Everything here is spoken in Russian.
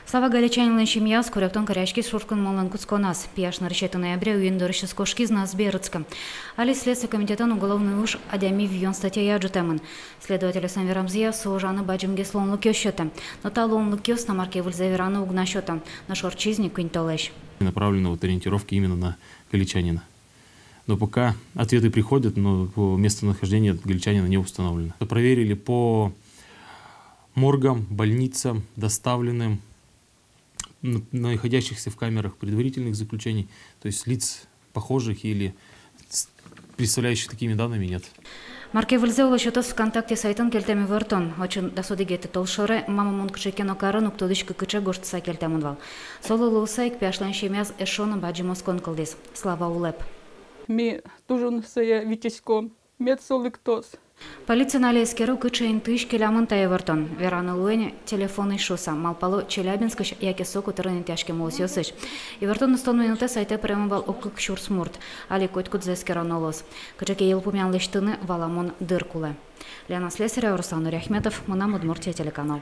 Слава Галичанин Шимьяс, корректон корячки шуркан малан куцконас. Пияш на решету ноября уендорыш скошки знас Бердска. Али следствие комитета уголовный уж адями вьон статья яджутеман. Следователь Самвер Рамзия сужаны баджимге слон лукёшета. Но та лон лукёс на марке вульзаверана угнашета. На шорчизник квинтолеш. Направлена вот ориентировки именно на галичанина. Но пока ответы приходят, но по местонахождению галичанина не установлено. Проверили по моргам, больницам, доставленным, находящихся в камерах предварительных заключений, то есть лиц похожих или представляющих такими данными нет. Марке выльзеула счетос ВКонтакте сайтын келтеми вертон. Очень досудигети толшоры мама мункчекен окарын уктодышка кыча гоштса келтемунвал. Соло лусайк пяшлан шемяз эшона баджимос конколдис. Слава улеп. Ми тужун сая витиском. Мед соликтос. Полиция на лескеру кычаин тыш келямын тайвертон. Верана луэне телефонный шуса. Малпало Челябинскаш яке соку тырын тяжке молосёсыш. И вертон 100 минуты сайта прямовал оклык шурсмурт. Али койткут зескеран олос. Кычаке елпумян лештыны валамон дыркулы. Лена Слесаря, Руслан Уряхметов, Мунам Удмуртия телеканал.